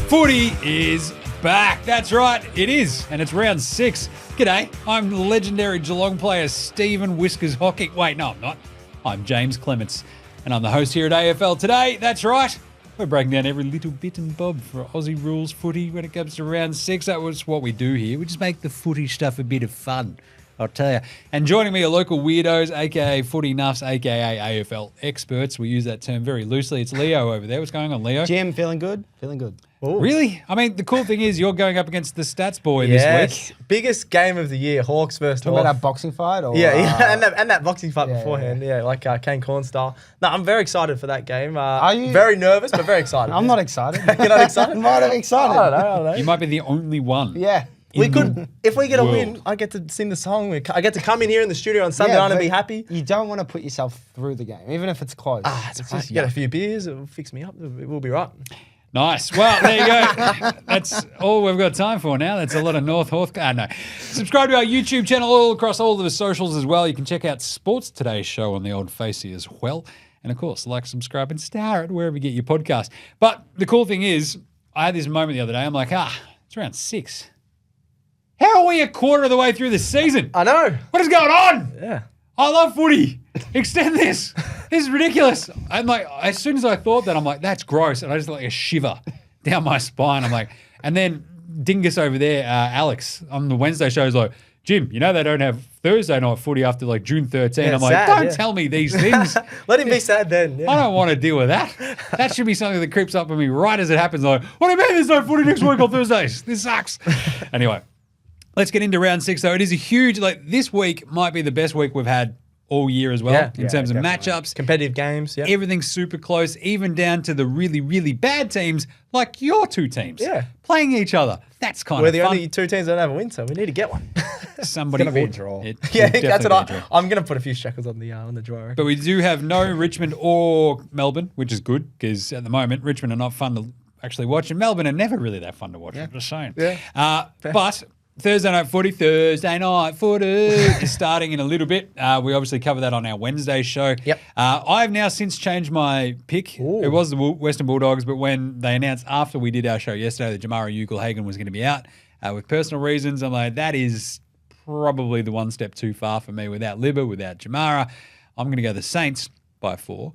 Footy is back. That's right, it is, and it's round 6. G'day, I'm the legendary Geelong player Stephen Whiskers Hockey. Wait, no, I'm not. I'm Jaymz Clements, and I'm the host here at AFL Today. That's right. We're breaking down every little bit and bob for Aussie rules footy when it comes to round 6. That was what we do here. We just make the footy stuff a bit of fun, I'll tell you. And joining me are local weirdos, a.k.a. footy nuffs, a.k.a. AFL experts. We use that term very loosely. It's Leo over there. What's going on, Leo? Jim, feeling good? Feeling good. Ooh. Really? I mean, the cool thing is you're going up against the stats boy this week. Biggest game of the year, Hawks versus Talking North. about that boxing fight? Or, and that boxing fight beforehand, like Kane Corn style. No, I'm very excited for that game. Are you? Very nervous, but very excited. I'm not excited. You're not excited? Might have excited. I don't know. You might be the only one. Yeah. We could, if we get a world. win, I get to sing the song. I get to come in here in the studio on Sunday night and be happy. You don't want to put yourself through the game, even if it's close. It's just get a few beers, it'll fix me up. We'll be right. Nice. Well, there you go. That's all we've got time for now. That's a lot of North Hawthorn. No. Subscribe to our YouTube channel all across all of the socials as well. You can check out Sports Today Show on the old Facey as well. And, of course, like, subscribe, and star it wherever you get your podcast. But the cool thing is, I had this moment the other day. I'm like, it's round 6. How are we a quarter of the way through the season? I know. What is going on? Yeah. I love footy. Extend this. This is ridiculous. I'm like, as soon as I thought that, I'm like, that's gross. And I just like a shiver down my spine. I'm like, and then Dingus over there, Alex, on the Wednesday show is like, Jim, you know they don't have Thursday night footy after like June 13. Yeah, I'm like, sad, don't tell me these things. Let him be sad then. Yeah. I don't want to deal with that. That should be something that creeps up on me right as it happens. Like, what do you mean there's no footy next week on Thursdays? This sucks. Anyway. Let's get into round 6, though. It is a huge, this week might be the best week we've had all year as well in terms of matchups. Competitive games, yeah. Everything's super close, even down to the really, really bad teams like your two teams playing each other. That's kind We're of fun. the only two teams that don't have a win, so we need to get one. Somebody It's gonna be a would. draw. That's what I'm going to put a few shekels on the draw. But we do have no Richmond or Melbourne, which is good because at the moment, Richmond are not fun to actually watch, and Melbourne are never really that fun to watch. I'm just saying. Yeah. But Thursday night footy is starting in a little bit. We obviously cover that on our Wednesday show. Yep. I've now since changed my pick. Ooh. It was the Western Bulldogs, but when they announced after we did our show yesterday that Jamara Ugle-Hagan was going to be out with personal reasons, I'm like, that is probably the one step too far for me without Libba, without Jamara. I'm going to go the Saints by 4.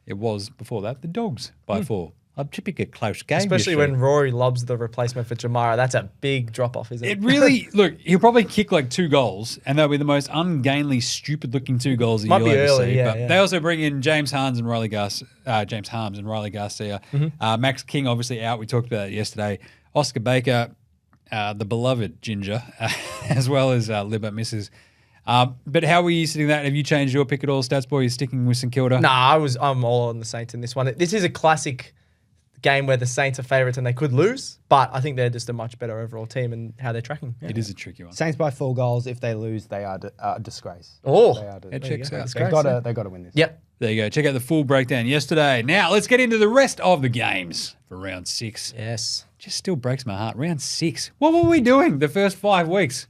It was, before that, the Dogs by 4. I'm tipping a close game. Especially when Rory lobs the replacement for Jamara. That's a big drop-off, isn't it? It really, look, he'll probably kick like 2 goals, and they'll be the most ungainly, stupid-looking 2 goals that you'll ever see. But they also bring in James Harms and Riley Garcia. Max King, obviously, out. We talked about it yesterday. Oscar Baker, the beloved Ginger, as well as Libba misses. But how were you sitting that? Have you changed your pick at all, Stats Boy? You're sticking with St Kilda? Nah, I'm all on the Saints in this one. This is a classic game where the Saints are favourites and they could lose, but I think they're just a much better overall team and how they're tracking. Yeah. It is a tricky one. Saints by 4 goals. If they lose, they are a disgrace. Oh, it checks out. They've got to win this. Yep. There you go. Check out the full breakdown yesterday. Now, let's get into the rest of the games for round 6. Yes. Just still breaks my heart. Round 6. What were we doing the first 5 weeks?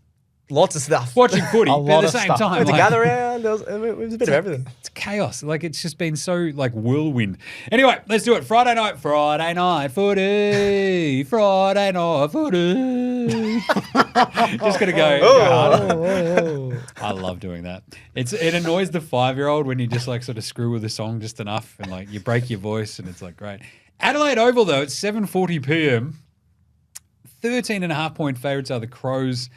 Lots of stuff. Watching footy at the same time. We had to gather around. It was a bit of everything. It's chaos. It's just been so whirlwind. Anyway, let's do it. Friday night footy. Friday night footy. Just going to go. Oh. I love doing that. It annoys the 5-year-old when you just sort of screw with the song just enough and you break your voice and it's great. Adelaide Oval though, it's 7:40 p.m. 13.5 point favourites are the Crows,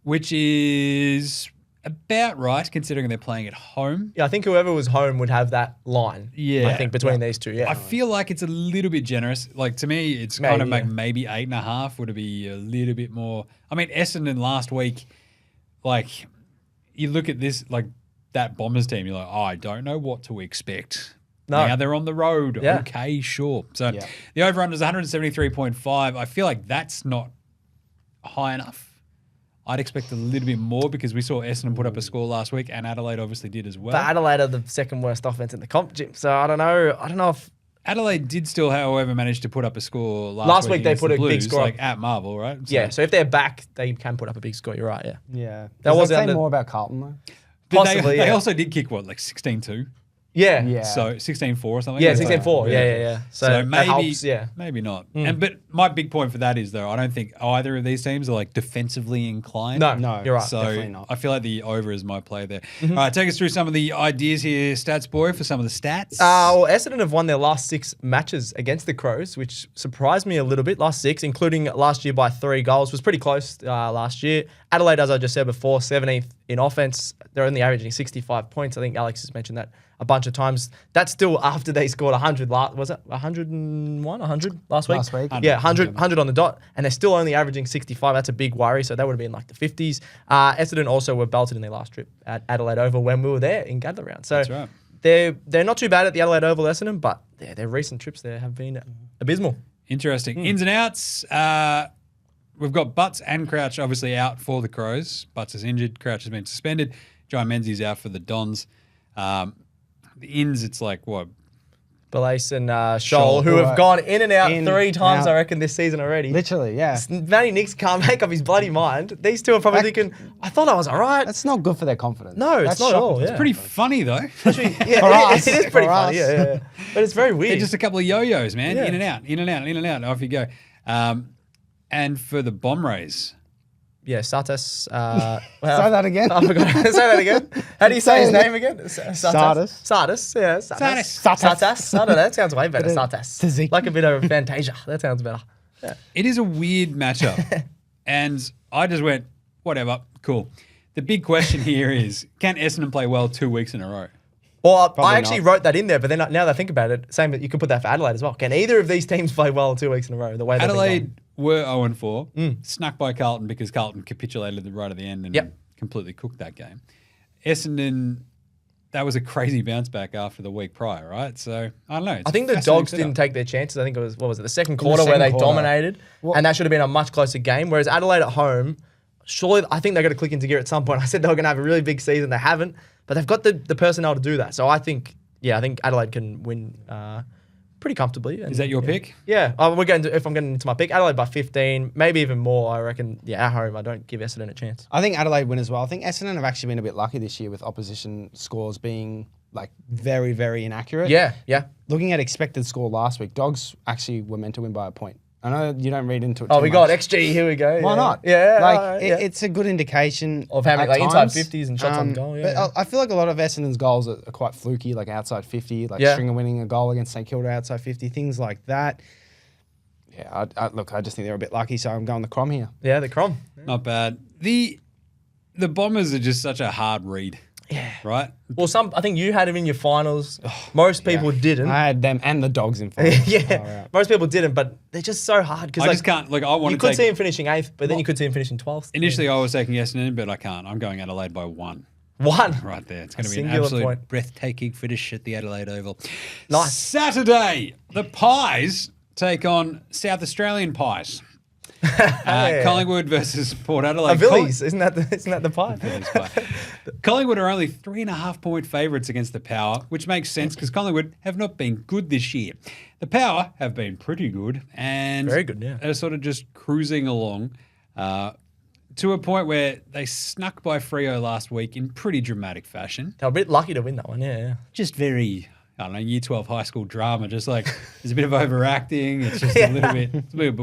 which is about right considering they're playing at home. Yeah, I think whoever was home would have that line. Yeah. I think between these two, yeah. I feel like it's a little bit generous. To me, it's kind of maybe 8.5 would be a little bit more. I mean, Essendon last week, you look at this, that Bombers team, you're like, I don't know what to expect. No. Now they're on the road. Yeah. Okay, sure. So the over-under is 173.5. I feel like that's not high enough. I'd expect a little bit more because we saw Essendon put up a score last week and Adelaide obviously did as well. But Adelaide are the second worst offense in the comp, Jim. So I don't know if Adelaide did still, however, manage to put up a score last week. They put the a Blues, big score at Marvel, right? So if they're back, they can put up a big score. You're right, yeah. Yeah. That was say more about Carlton though. Possibly, They also did kick 16-2. Yeah. Yeah. So 16-4 or something. Yeah, That's 16-4. like- Yeah. So that maybe, helps, yeah. maybe not. But my big point for that is though, I don't think either of these teams are like defensively inclined. No, you're right. So definitely not. I feel like the over is my play there. All right, take us through some of the ideas here, stats boy, for some of the stats. Well, Essendon have won their last 6 matches against the Crows, which surprised me a little bit. Last 6, including last year by 3 goals, was pretty close last year. Adelaide, as I just said before, 17th in offense. They're only averaging 65 points. I think Alex has mentioned that a bunch of times. That's still after they scored 100 was it 101, 100 last week? Last week. Yeah, 100 on the dot, and they're still only averaging 65. That's a big worry. So that would have been like the 50s. Essendon also were belted in their last trip at Adelaide Oval when we were there in Gather Round. So That's right. they're not too bad at the Adelaide Oval, Essendon, but their recent trips there have been abysmal. Interesting. Ins and outs. We've got Butts and Crouch obviously out for the Crows. Butts is injured. Crouch has been suspended. Jaymz out for the Dons. The ins, it's like what? Belace and Scholl, who have gone in and out 3 times, I reckon, this season already. Literally, yeah. Matty Nicks can't make up his bloody mind. These two are probably thinking, I thought I was all right. That's not good for their confidence. No, it's That's not at all. shocking. Yeah. Pretty funny though. Yeah, us. it is pretty For funny. us. Yeah. But it's very weird. They're just a couple of yo-yos, man. Yeah. In and out, in and out, in and out. Off you go. And for the bomb rays, yeah, Satas. Say that again. I forgot. Say that again. How do you say his name again? Satas. Satas. Yeah. Satas. Satas. I don't know. That sounds way better. Satas. Tzatziki. Like a bit of Fantasia. That sounds better. Yeah. it is a weird matchup. And I just went, whatever, cool. The big question here is, can Essendon play well 2 weeks in a row? Well, Probably I actually wrote that in there, but then now that I think about it, same. You could put that for Adelaide as well. Can either of these teams play well 2 weeks in a row? The way they've been going? Adelaide were 0-4, snuck by Carlton because Carlton capitulated right at the end and completely cooked that game. Essendon, that was a crazy bounce back after the week prior, right? So, I don't know. It's I think the fascinating Dogs setup. didn't take their chances. I think it was, what was it, the second quarter where second they quarter. dominated, and that should have been a much closer game. Whereas Adelaide at home, surely I think they're going to click into gear at some point. I said they were going to have a really big season. They haven't, but they've got the personnel to do that. So I think Adelaide can win pretty comfortably. And, Is that your pick? Yeah. If I'm getting into my pick, Adelaide by 15, maybe even more. I reckon. Yeah, at home, I don't give Essendon a chance. I think Adelaide win as well. I think Essendon have actually been a bit lucky this year with opposition scores being like very, very inaccurate. Yeah. Looking at expected score last week, Dogs actually were meant to win by a point. I know you don't read into it. Oh, too we much. got XG. Here we go. Why not? Yeah. Like yeah. it's a good indication Of how many, at like, inside times. 50s and shots on goal, yeah. But I feel like a lot of Essendon's goals are quite fluky, like outside 50, like Stringer winning a goal against St Kilda outside 50, things like that. Yeah, I just think they're a bit lucky, so I'm going the Crom here. Yeah, the Crom. Not bad. The Bombers are just such a hard read. Yeah. Right? Well, I think you had him in your finals. Most people didn't. I had them and the Dogs in finals. Yeah. Most people didn't, but they're just so hard because I just can't. Like, I want you to could see take. him finishing 8th, but then you could see him finishing 12th. Initially, I was taking Essendon, but I can't. I'm going Adelaide by 1. 1. Right there. It's going to be an singular absolute point. breathtaking finish at the Adelaide Oval. Nice. Saturday, the Pies take on South Australian Pies. Collingwood versus Port Adelaide. Villies, isn't that the pie? Collingwood are only 3.5-point favourites against the Power, which makes sense because Collingwood have not been good this year. The Power have been pretty good and Very good, yeah. are sort of just cruising along to a point where they snuck by Freo last week in pretty dramatic fashion. They were a bit lucky to win that one, yeah. Just very, I don't know, year 12 high school drama. Just like there's a bit of overacting. It's just a little bit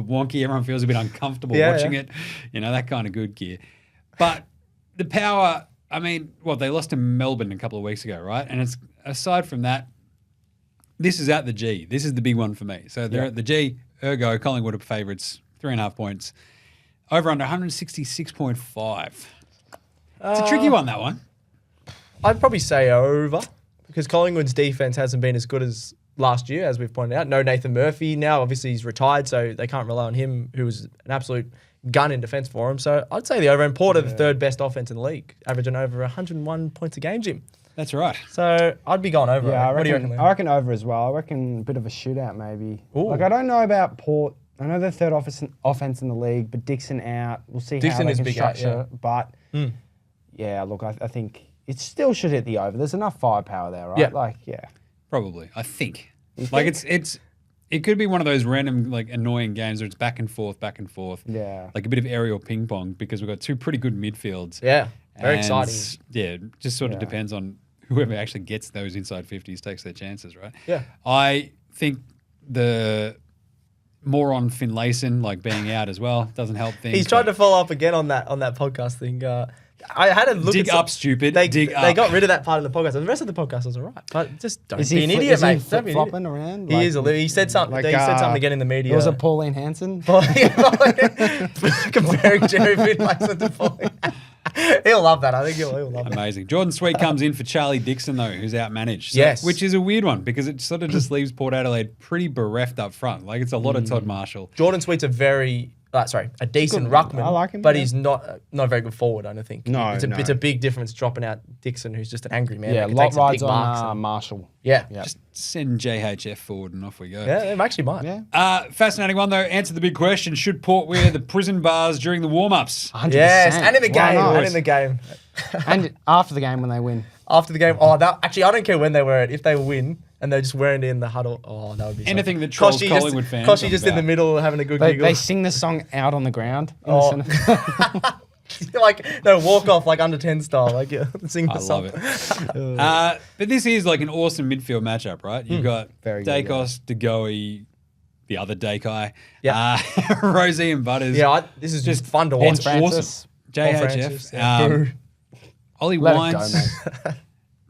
wonky. Everyone feels a bit uncomfortable watching it. You know, that kind of good gear. But the Power, I mean, they lost to Melbourne a couple of weeks ago, right? And it's aside from that, this is at the G. This is the big one for me. So they're at the G. Ergo, Collingwood are favourites, 3.5 points. Over under 166.5. It's a tricky one, that one. I'd probably say over because Collingwood's defense hasn't been as good as last year, as we've pointed out. No Nathan Murphy now. Obviously, he's retired, so they can't rely on him, who was an absolute gun in defence for him. So I'd say the over. And Port are the third best offence in the league, averaging over 101 points a game, Jim. That's right. So I'd be going over. Yeah, What do you reckon? I reckon over as well. I reckon a bit of a shootout maybe. Ooh. Like I don't know about Port. I know they're third offense in the league, but Dixon out. We'll see Dixon how is they can big out, structure. But yeah, look, I think it still should hit the over. There's enough firepower there, right? Yeah. Like, yeah. Probably. I think. Like it could be one of those random like annoying games where it's back and forth. Yeah. Like a bit of aerial ping pong because we've got two pretty good midfields. Yeah, very And, exciting. Yeah, just sort of depends on whoever actually gets those inside 50s takes their chances, right? Yeah. I think the more on Finlayson, like being out as well, doesn't help things. He's tried to follow up again on that podcast thing. I had a look dig at up, stupid. Dig up. They got rid of that part of the podcast. The rest of the podcast was all right. But just don't be an idiot, mate. Don't be an flopping idiot. around? He is a little. He said something. He said something again in the media. Was it Pauline Hanson? Comparing Jerry Finlayson to Pauline. He'll love that. I think he'll love that. Amazing. Jordan Sweet comes in for Charlie Dixon, though, who's outmanaged. So, Yes. Which is a weird one because it sort of just leaves Port Adelaide pretty bereft up front. Like, it's a lot of Todd Marshall. Jordan Sweet's a decent ruckman. I like him, but yeah. he's not a very good forward. I don't think. No, it's a big difference dropping out Dixon, who's just an angry man. Yeah, that can lot take some rides big marks on and- Marshall. Yeah. Just send JHF forward and off we go. Yeah, they actually might. Yeah. Fascinating one, though. Answer the big question. Should Port wear the prison bars during the warm-ups? 100%. Yes, and in the Why game. not? And in the game. And after the game when they win. After the game. Actually, I don't care when they wear it. If they win and they're just wearing it in the huddle, that would be Anything something. that trolls Koshy Collingwood fans. Koshy I'm just in the about. middle having a good They giggle. sing the song out on the ground. In Oh. the centre. like, no, walk off like under 10 style. Like, sing the I song. love it. But this is like an awesome midfield matchup, right? You've got Very good, Dacos, DeGoey, the other Dakai, Yeah. Rosie and Butters. Yeah, this is just fun to watch. It's Francis. awesome. Francis, JHF. yeah. Boo. Ollie Let it Wines. go,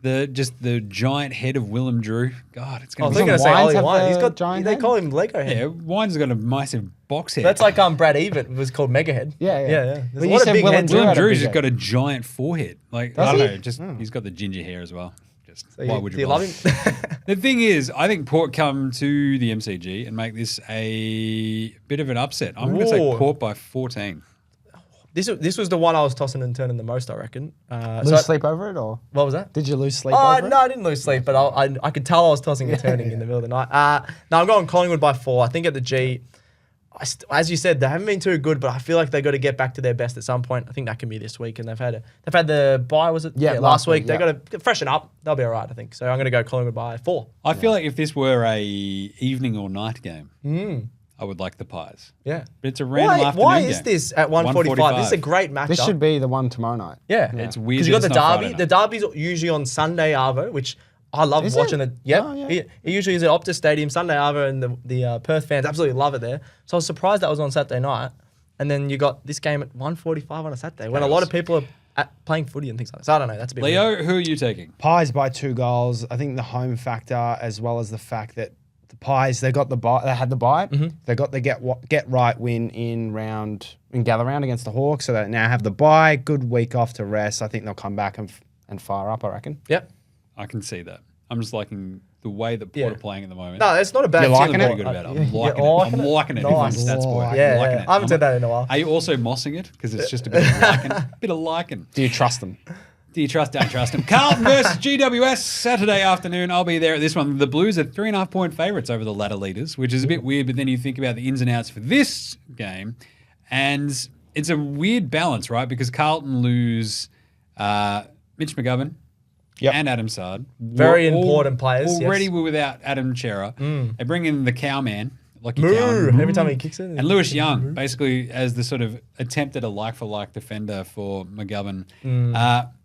the giant head of Willem Drew. God, it's I going was to be going to say Wines Ollie have Wine. the He's got. giant They head? call him Lego head. Yeah, Wines has got a massive box head. That's like Brad Even was called Mega Head. Yeah. There's Well, a you lot of said big Willem heads. Drew Willem had a Drew's big just head. got a giant forehead. Like, Does I don't he? know, just he's got the ginger hair as well. Just So why would do you you love bother? him? The thing is, I think Port come to the MCG and make this a bit of an upset. I'm going to say Ooh. Port by 14. This was the one I was tossing and turning the most, I reckon. Lose sleep over it, or What was that? did you lose sleep Oh, over it? no, I didn't lose sleep, but I could tell I was tossing and turning in the middle of the night. No, I'm going Collingwood by 4. I think at the G, as you said, they haven't been too good, but I feel like they got to get back to their best at some point. I think that can be this week, and they've had the bye, was it? Yeah, last week. week, They yeah. got to freshen up. They'll be all right, I think. So I'm going to go Collingwood by 4. I feel like if this were a evening or night game, I would like the Pies. Yeah. But it's a random afternoon Why game. is this at 1:45? This is a great matchup. This should be the one tomorrow night. Yeah. It's weird Because you got that the it's not derby. Friday The night. derby's usually on Sunday Arvo, which I love Is watching it? it. Yep. Oh, yeah. It usually is at Optus Stadium, Sunday Arvo, and the Perth fans absolutely love it there. So I was surprised that was on Saturday night. And then you got this game at 1:45 on a Saturday when a lot of people are playing footy and things like that. So I don't know. That's a bit weird. Leo, who are you taking? Pies by 2 goals. I think the home factor, as well as the fact that the Pies, they got the bye. They had the bye. They got the get right win in gather round against the Hawks. So they now have the bye. Good week off to rest. I think they'll come back and fire up, I reckon. Yep. I can see that. I'm just liking the way that Port are playing at the moment. No, it's not a bad You're team. liking Feeling it? pretty good about it. Yeah, I'm liking it. Nice. Stats boy. I'm Yeah, liking yeah. it. I haven't said that in a while. Are you also mossing it? Because it's just a bit of liking. Bit of liking. Do you trust them? Do you trust? Don't trust him. Carlton versus GWS Saturday afternoon. I'll be there at this one. The Blues are 3.5 point favourites over the ladder leaders, which is a bit weird. But then you think about the ins and outs for this game, and it's a weird balance, right? Because Carlton lose Mitch McGovern and Adam Sard. Very important players, Already yes. we're without Adam Chera. They bring in the cowman, Lucky Moo. Cowan. Every time he kicks it. And Lewis Young, basically as the sort of attempt at a like-for-like defender for McGovern.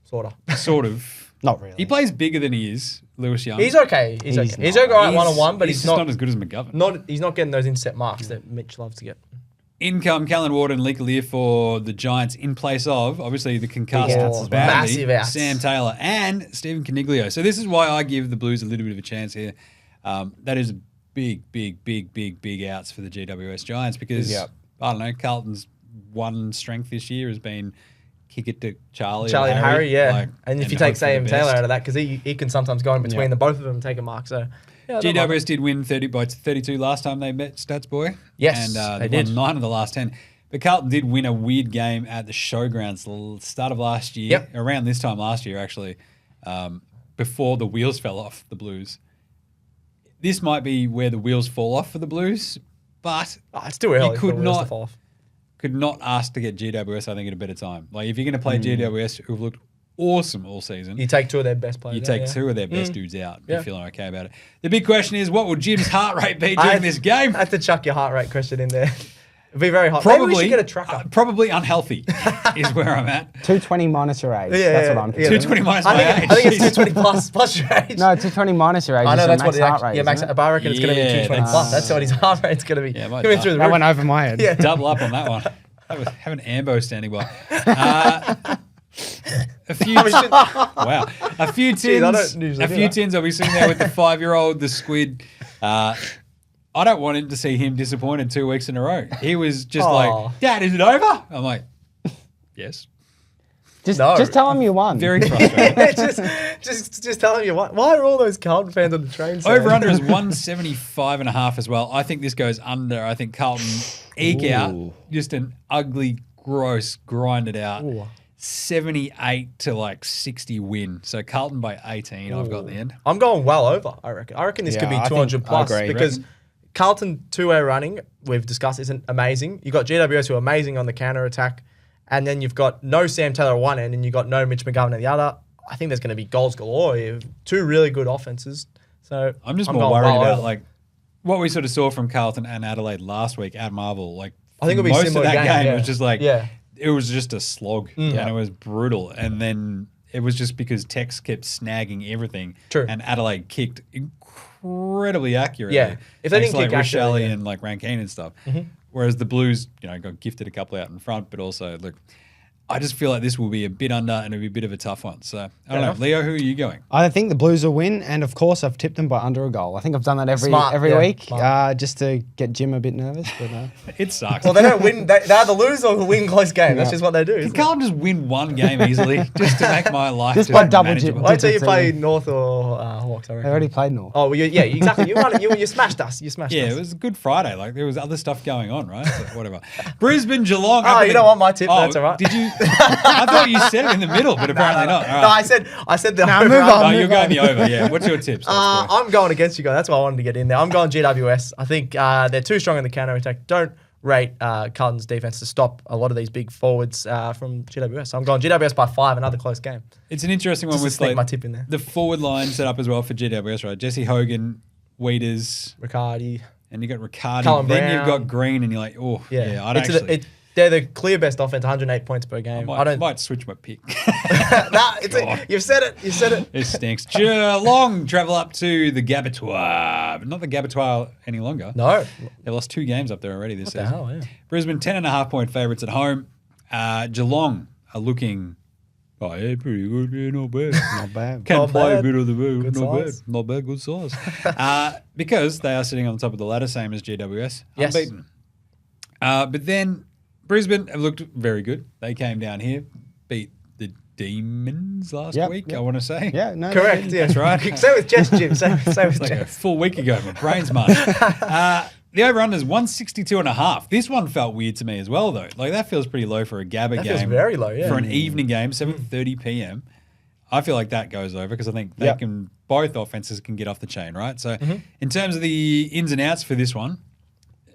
Sort of. Sort of. Not really. He plays bigger than he is, Lewis Young. He's okay. He's okay. He's all right one-on-one, but he's just not as good as McGovern. He's not getting those inset marks that Mitch loves to get. In come Callan Ward and Lee Lear for the Giants in place of, obviously, the concussed Big outs as well. badly, Massive outs. Sam Taylor and Stephen Caniglio. So this is why I give the Blues a little bit of a chance here. That is big outs for the GWS Giants because, I don't know, Carlton's one strength this year has been kick it to Charlie and Harry, yeah. like, and if you hope take for Sam the Taylor best. out of that, because he can sometimes go in between the both of them and take a mark. So yeah, I don't mind. GWS did win 30 by 32 last time they met Stats Boy. Yes, and they they did. won 9 of the last 10. But Carlton did win a weird game at the Showgrounds the start of last year, around this time last year actually, before the wheels fell off the Blues. This might be where the wheels fall off for the Blues, but It's too early. you for could the wheels to not fall off. ask to get GWS, I think, at a better time. Like if you're going to play GWS, who've looked awesome all season, You take 2 of their best players. you out, take yeah. 2 of their best dudes out. Yeah. You're feeling okay about it. The big question is, what will Jim's heart rate be during this game? I had to chuck your heart rate question in there. It'd be very hot. Maybe we Probably should get a tracker. probably unhealthy is where I'm at. 220 minus your age. Yeah, That's yeah, what I'm yeah. thinking. 220 minus I my age. think it's 220 plus your age. No, 220 minus your age. I know is your that's what max it heart actually. rate. Yeah, max. isn't it? But I reckon it's going to be Yeah, 220 plus. That's what his heart rate's going to be. Yeah, might Coming do. through the That roof. went over my head. Yeah. Double up on that one. Have an ambo standing by. A few wow. A few tins. I don't usually A do few that. tins. I'll be sitting there with the 5-year-old, the squid. I don't want him to see him disappointed 2 weeks in a row. He was just Aw. like, Dad, is it over? I'm like, yes. Just tell him you won. Very frustrating. just tell him you what. Why are all those Carlton fans on the train? Over under is 175.5 as well. I think this goes under. I think Carlton eke out just an ugly, gross, grinded out 78 to like 60 win. So Carlton by 18. I've got in the end. I'm going well over. I reckon this could be Yeah, I 200 think- plus I agree. because Carlton two-way running we've discussed isn't amazing. You got GWS who are amazing on the counter attack, and then you've got no Sam Taylor at one end, and you've got no Mitch McAllion at the other. I think there's going to be goals galore here. Two really good offenses. So I'm just more going worried well about over. like what we sort of saw from Carlton and Adelaide last week at Marvel. Like I think it'll be most of similar that game yeah. was just like yeah. it was just a slog and Yeah. it was brutal. And then it was just because Tex kept snagging everything. True. And Adelaide kicked incredibly accurately. Yeah. If they Thanks didn't to, kick like accurately, Richelli yeah. and like Rankine and stuff. Whereas the Blues, got gifted a couple out in front, but also look, I just feel like this will be a bit under and it'll be a bit of a tough one. So I don't know. Leo, who are you going? I think the Blues will win, and of course I've tipped them by under a goal. I think I've done that every Smart, yeah, week, smart. just to get Jim a bit nervous. But no. It sucks. Well, they don't win. They either lose or win close games. That's just what they do. Can Isn't it? Carlton just win one game easily just to make my life Just by double manageable? jib- Wait till you Digits, play yeah. North or Hawks. I They reckon. already played North. Oh, well, yeah, exactly. You won it. You smashed us. You smashed Yeah, us. it was a good Friday. Like there was other stuff going on, right? So whatever. Brisbane Geelong. Oh, you don't want my tip? That's all right. Did you? I thought you said it in the middle, but apparently not. All No, right. I said the Nah, over. move on. Oh, you're going the over. Yeah. What's your tips? I'm going against you guys. That's why I wanted to get in there. I'm going GWS. I think they're too strong in the counter attack. Don't rate Carlton's defense to stop a lot of these big forwards from GWS. So I'm going GWS by 5. Another close game. It's an interesting one Just to with sneak like my tip in there. the forward line set up as well for GWS, right? Jesse Hogan, Weeders, Riccardi. and you got Riccardi. Cullen Then you've Brown. got Green, and you're like, oh, Yeah, yeah. I'd It's actually. they're the clear best offense, 108 points per game. I might switch my pick. Nah, you've said it. You said it. It stinks. Geelong travel up to the Gabatoir, but not the Gabatoir any longer. No. They lost 2 games up there already this What the season. hell, yeah. Brisbane 10.5 point favourites at home. Geelong are looking, oh yeah, pretty good. Yeah, not bad. Not bad. Can Not play a bad. bit of the Good not size. bad. Not bad, good size. Because they are sitting on the top of the ladder, same as GWS. Yes. Unbeaten. But then Brisbane have looked very good. They came down here, beat the Demons last Yep, week, yep. I want to say. Yeah, no. Correct. Yeah. That's right. Say with Jess, Jim. Say with It's like a Jess. full week ago. My brain's mush. The over-under is 162.5. This one felt weird to me as well, though. Like, that feels pretty low for a Gabba That game. feels very low, yeah. For an evening game, 7:30 p.m. I feel like that goes over because I think they Yep. can, both offenses can get off the chain, right? So, in terms of the ins and outs for this one,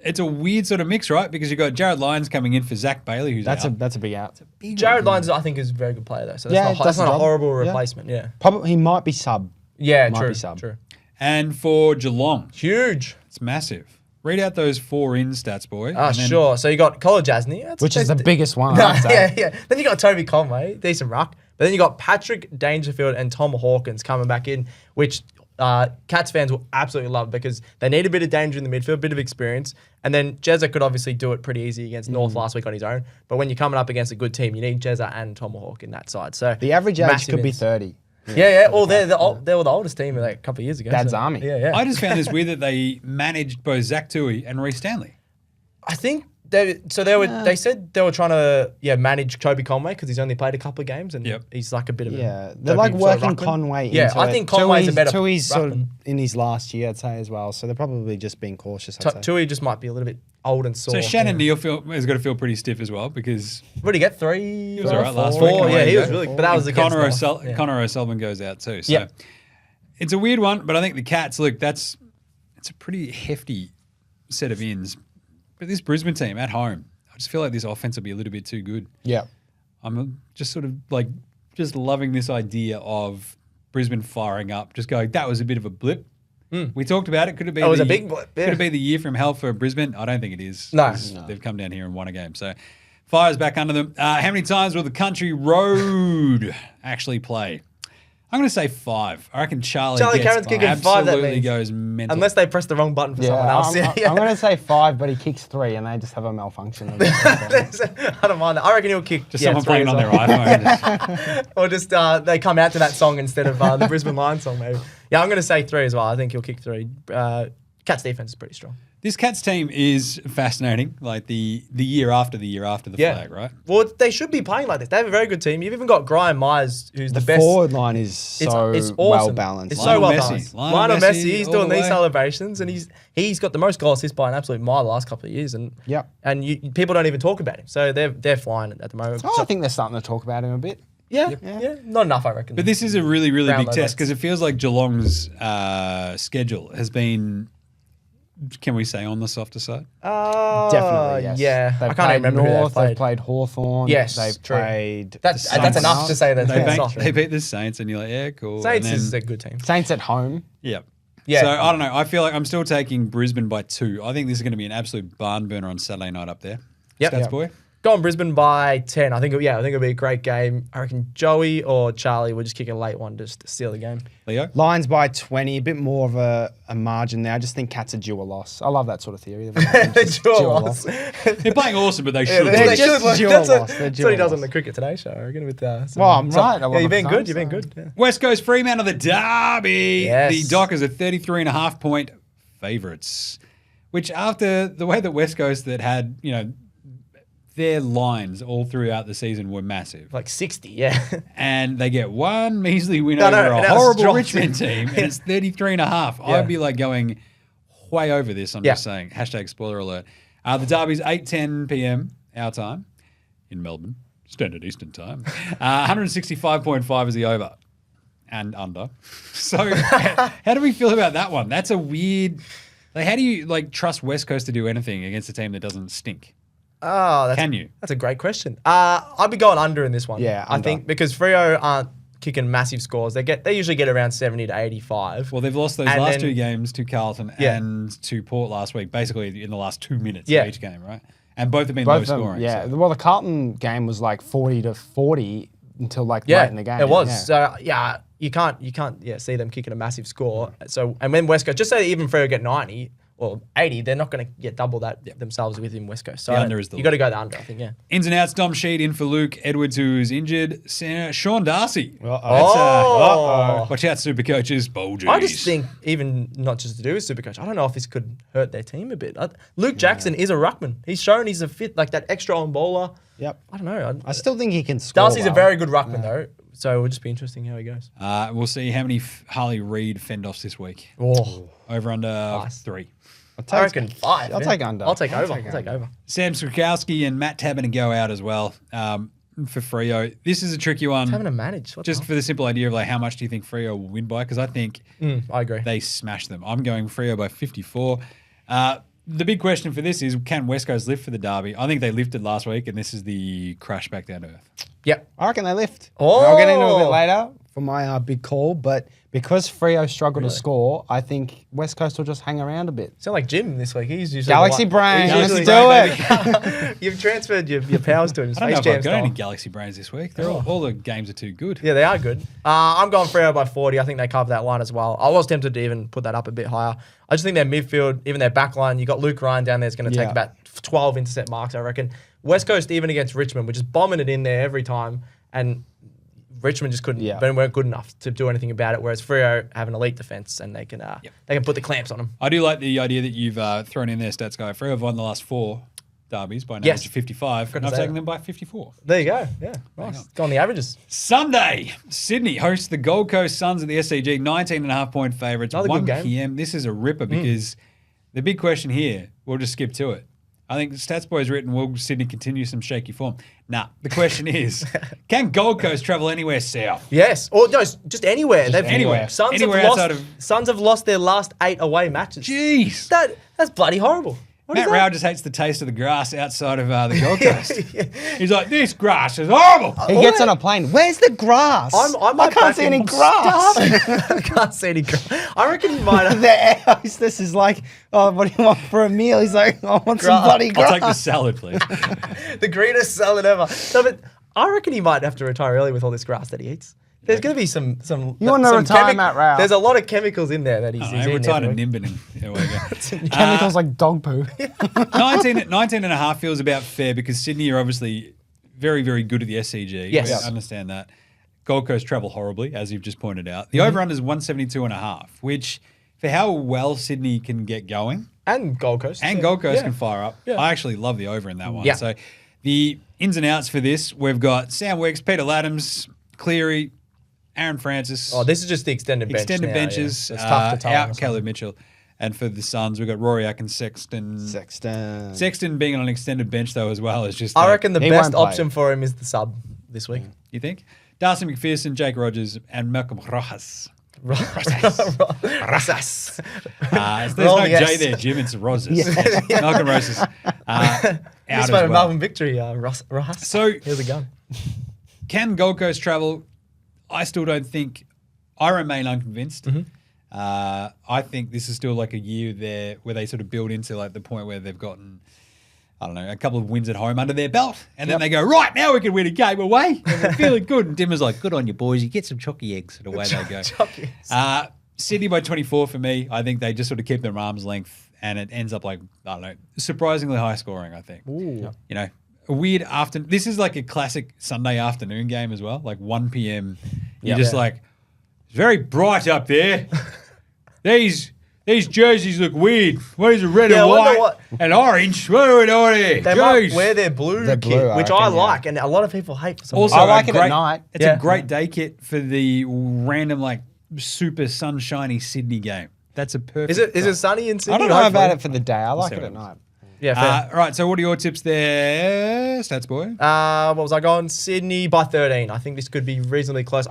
it's a weird sort of mix, right? Because you've got Jared Lyons coming in for Zach Bailey, who's That's out. a big out. Jared Lyons, I think, is a very good player, though. So Yeah, that's does not the a job. horrible Yeah. replacement. Yeah. Probably he might be sub. Yeah, Might true. be sub. True. And for Geelong, Huge. it's massive. Read out those 4 in stats, boy. Ah, and then- sure. So you got Colin Jasny. Which is the biggest one. No, I'd say. yeah. Then you got Toby Conway, decent ruck. But then you got Patrick Dangerfield and Tom Hawkins coming back in, which Cats fans will absolutely love because they need a bit of danger in the midfield, a bit of experience. And then Jezza could obviously do it pretty easy against North last week on his own. But when you're coming up against a good team, you need Jezza and Tomahawk in that side. So The average age massive could be ins. 30. Yeah. Well, they were the oldest team like a couple of years ago. Dad's so, Army. Yeah. I just found this weird that they managed both Zach Tui and Reece Stanley. I think they said they were trying to manage Toby Conway because he's only played a couple of games and Yep. he's like a bit of Yeah, a they're Toby like sort of working ruckman. Conway. Yeah, into I it. think Conway's a better Tui's sort of ruckman. in his last year, I'd say as well. So they're probably just being cautious. I'd say. Tui just might be a little bit old and sore. So Shannon yeah. Neal has got to feel pretty stiff as well because What did he get? 3? He was all right last four. week. Yeah, he was Yeah. really. But that was against Connor, North. Yeah. Connor O'Sullivan goes out too. So Yeah. it's a weird one, but I think the Cats, look, it's a pretty hefty set of ins. But this Brisbane team at home, I just feel like this offense will be a little bit too good. Yeah. I'm just sort of like just loving this idea of Brisbane firing up, just going, that was a bit of a blip. We talked about it. Could it be? It was a big blip. Yeah. Could it be the year from hell for Brisbane? I don't think it is. No. 'Cause they've come down here and won a game. So fire's back under them. How many times will the country road actually play? I'm going to say 5. I reckon Charlie Cameron's kicking 5, that absolutely means. goes mental. Unless they press the wrong button for someone else. I'm going to say 5, but he kicks 3 and they just have a malfunction. I don't mind that. I reckon he'll kick just someone 3 playing as on their well. iPhone. Or just they come out to that song instead of the Brisbane Lions song, maybe. Yeah, I'm going to say 3 as well. I think he'll kick 3. Cats defense is pretty strong. This Cats team is fascinating. Like the year after the flag, right? Well, they should be playing like this. They have a very good team. You've even got Graham Myers, who's the best. forward line is so It's awesome. well balanced. It's Lionel so well Messi. balanced. Lionel Lionel Messi Messi, he's all doing the these way. celebrations, and he's got the most goal assists by an absolute mile the last couple of years, and people don't even talk about him. So they're flying at the moment. I think they're starting to talk about him a bit. Yeah, not enough, I reckon. But this is a really, really Brownlow big test votes. because it feels like Geelong's schedule has been, can we say, on the softer side? Definitely, yes. Yeah, They've I can't even remember North, who they've played Hawthorn. Yes, they've true. played That's Saints. enough to say that They, it's beat, soft. they beat the Saints and you're like, yeah, cool. Saints and then, is a good team. Saints at home. Yeah. Yeah. So I don't know. I feel like I'm still taking Brisbane by 2. I think this is going to be an absolute barn burner on Saturday night up there. Yep. Stats Yep. boy. Go on Brisbane by 10. I think it'll be a great game. I reckon Joey or Charlie will just kick a late one just to steal the game. Leo? Lions by 20, a bit more of a margin there. I just think Cats are due a loss. I love that sort of theory. Due a loss. They're playing awesome, but they should. They're They just should. due a That's loss. They're that's due what he a does on loss. the Cricket Today Show, I reckon. With Well, I'm right. Yeah, you've been good. You've been good. Yeah. West Coast Fremantle, the derby. Yes. The Dockers are 33.5 point favourites, which after the way that West Coast that had, their lines all throughout the season were massive. Like 60, yeah. And they get one measly win No, over and a it's horrible dropped. Richmond team, and it's 33.5. Yeah. I'd be like going way over this, I'm just saying. Hashtag spoiler alert. The derby's 8:10 p.m. our time in Melbourne, Standard Eastern Time. 165.5 is the over and under. So how do we feel about that one? That's a weird... Like, how do you trust West Coast to do anything against a team that doesn't stink? Oh, Can you? That's a great question. I'd be going under in this one. Yeah, I under. think because Freo aren't kicking massive scores. They usually get around 70 to 85. Well, they've lost those And last then- 2 games to Carlton Yeah. and to Port last week, basically in the last 2 minutes Yeah. of each game, right? And both have been Both low of them, scoring. yeah. so- Well, the Carlton game was like 40 to 40 until late in the game. It was. Yeah. So you can't see them kicking a massive score. So and when West Coast, just say even Freo get 90 or 80, they're not going to get double that themselves within West Coast. So The under is the you got to go the under, I think. Yeah. Ins and outs, Dom Sheed in for Luke Edwards, who's injured. Sean Darcy. Oh. Watch out, super coaches. Bulges. I just think even not just to do with Supercoach, I don't know if this could hurt their team a bit. Luke Jackson is a ruckman. He's shown he's a fit, like that extra on bowler. Yep. I don't know. I still think he can score. Darcy's a well. very good ruckman though, so it'll just be interesting how he goes. We'll see how many Harley Reid fend-offs this week. Oh, Over under Nice. 3. I reckon 5. I'll take under. I'll take I'll over. take I'll take over. Sam Skrkowski and Matt Taberner go out as well for Freo. This is a tricky one. Having to manage. What Just the for the simple idea of how much do you think Freo will win by? Because I think I agree. they smash them. I'm going Freo by 54. The big question for this is, can West Coast lift for the derby? I think they lifted last week, and this is the crash back down to earth. Yep. I reckon they lift. Oh. I'll get into it a bit later for my big call, but because Freo struggled to score, I think West Coast will just hang around a bit. Sound like Jim this week. He's usually Galaxy the one- Brain, he's let's usually- do it. You've transferred your powers to him. I don't know Space if I've Jam got any style. Galaxy Brains this week. They're all the games are too good. Yeah, they are good. I'm going Freo by 40. I think they cover that line as well. I was tempted to even put that up a bit higher. I just think their midfield, even their back line, you got Luke Ryan down there is going to take Yeah. about 12 intercept marks, I reckon. West Coast, even against Richmond, which is bombing it in there every time, and Richmond just couldn't, Yeah. but weren't good enough to do anything about it. Whereas Freo have an elite defense and they can put the clamps on them. I do like the idea that you've thrown in there, Stats Guy. Freo have won the last 4 derbies by an Yes. average of 55, and to I've say taken that. them by 54. There you go. Yeah, nice. Go on the averages. Sunday, Sydney hosts the Gold Coast Suns at the SCG, 19.5 point favourites, Another 1 good game. p.m. This is a ripper because the big question here, we'll just skip to it. I think Stats Boy's written, will Sydney continue some shaky form? Nah, the question is, can Gold Coast travel anywhere south? Yes, or no, just anywhere. They've anywhere. Suns Anywhere have lost. outside of- Suns have lost their last 8 away matches. Jeez. That's bloody horrible. Matt Rowell just hates the taste of the grass outside of the Gold Coast. He's like, this grass is horrible. He gets on a plane. Where's the grass? I can't see any grass. I can't see any grass. I reckon he might have. The air hostess is like, oh, what do you want for a meal? He's like, I want some bloody grass. I'll take the salad, please. The greenest salad ever. No, but I reckon he might have to retire early with all this grass that he eats. There's going to be some. You want to retire Matt Rowell? There's a lot of chemicals in there that he's eating. Retired to Nimbin. And there we go. Chemicals like dog poo. 19 and a half feels about fair because Sydney are obviously very, very good at the SCG. Yes. I understand that. Gold Coast travel horribly, as you've just pointed out. The over-under is 172 and a half, which for how well Sydney can get going. And Gold Coast. And Gold Coast can fire up. Yeah. I actually love the over in that one. Yeah. So the ins and outs for this, we've got Sam Wicks, Peter Laddams, Cleary, Aaron Francis. Oh, this is just the extended bench. Extended benches. Yeah. It's tough to tell. Out Caleb Mitchell. And for the Suns, we've got Rory Atkins, Sexton. Sexton being on an extended bench, though, as well, is just. I reckon the best option for him is the sub this week. You think? Darcy McPherson, Jake Rogers, and Malcolm Rojas. Rosas. There's no J there, Jim. It's Roses. Malcolm Roses. Out as well. Melbourne victory, Rojas. So here's a gun. Can Gold Coast travel? I still don't think. I remain unconvinced. I think this is still like a year there where they sort of build into like the point where they've gotten, I don't know, a couple of wins at home under their belt. And then they go, right, now we can win a game away. And they're feeling good. And Dimmer's like, good on you, boys. You get some chalky eggs. And away they go. Sydney by 24 for me. I think they just sort of keep their arm's length. And it ends up like, I don't know, surprisingly high scoring, I think. Ooh. You know, a weird afternoon. This is like a classic Sunday afternoon game as well. Like 1 p.m. You're just like, it's very bright up there. These jerseys look weird. What is it, red and white and orange? What are we doing here? They might wear their blue kit, which I like, and a lot of people hate. For some also, I like it at night. It's a great day kit for the random, like, super sunshiny Sydney game. That's a perfect. Is it sunny in Sydney? I don't know about it for the day. I like it at night. Yeah, fair. Right, so what are your tips there, Stats Boy? What was I going? Sydney by 13. I think this could be reasonably close.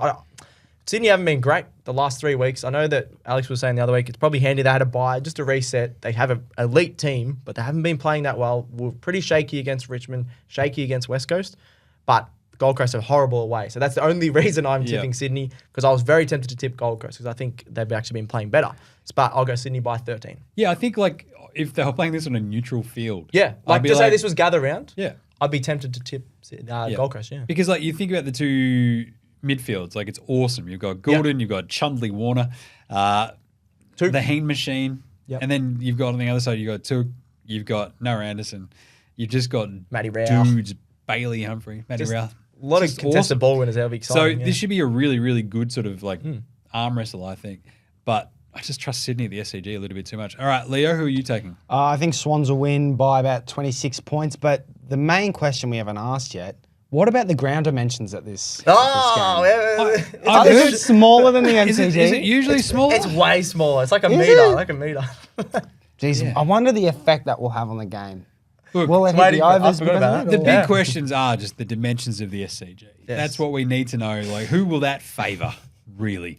Sydney haven't been great the last 3 weeks. I know that Alex was saying the other week, it's probably handy they had a bye just to reset. They have an elite team, but they haven't been playing that well. We're pretty shaky against Richmond, shaky against West Coast, but Gold Coast are horrible away. So that's the only reason I'm tipping Sydney, because I was very tempted to tip Gold Coast because I think they've actually been playing better. But I'll go Sydney by 13. Yeah, I think like if they were playing this on a neutral field. Yeah, like to say this was Gather Round. Yeah. I'd be tempted to tip Gold Coast, Because like you think about the two midfields, like it's awesome. You've got Goulden, you've got Chundley Warner, the Heen machine, and then you've got on the other side, you've got Took, you've got Noah Anderson, you've just got Matty Rao. dudes, Bailey Humphrey, Matty Rao. A lot of contested ball winners. That'll be exciting. So this should be a really, really good sort of like arm wrestle, I think. But I just trust Sydney at the SCG a little bit too much. All right, Leo, who are you taking? I think Swans will win by about 26 points. But the main question we haven't asked yet, what about the ground dimensions at this game? I've Is it smaller than the MCG? Is it usually smaller? It's way smaller. It's like a meter. Jeez, I wonder the effect that will have on the game. Look, will it hit the overs? The big questions are just the dimensions of the SCG. Yes. That's what we need to know. Like, who will that favour, really?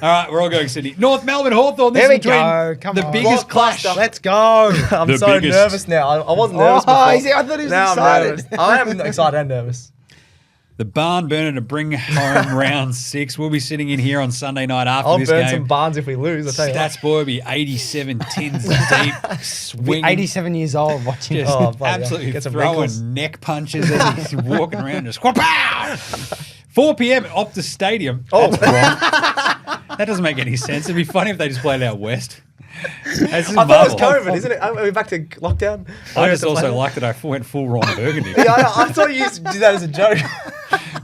All right, we're all going Sydney. North Melbourne, Hawthorn. There we go. Come on. Biggest clash. Let's go. I'm so nervous now. I wasn't nervous before. I thought he was excited. I am excited and nervous. The barn burner to bring home round 6. We'll be sitting in here on Sunday night after this game. I'll burn some barns if we lose, I'll tell you. Stats Boy will be 87 tins deep, swinging. 87 years old watching just absolutely throwing neck punches as he's walking around. Just pow! 4 p.m. at Optus Stadium. That's wrong. That doesn't make any sense. It'd be funny if they just played out west. I thought it was COVID, isn't it? Are we back to lockdown? I just also liked that I went full Ron Burgundy. I thought you used to do that as a joke.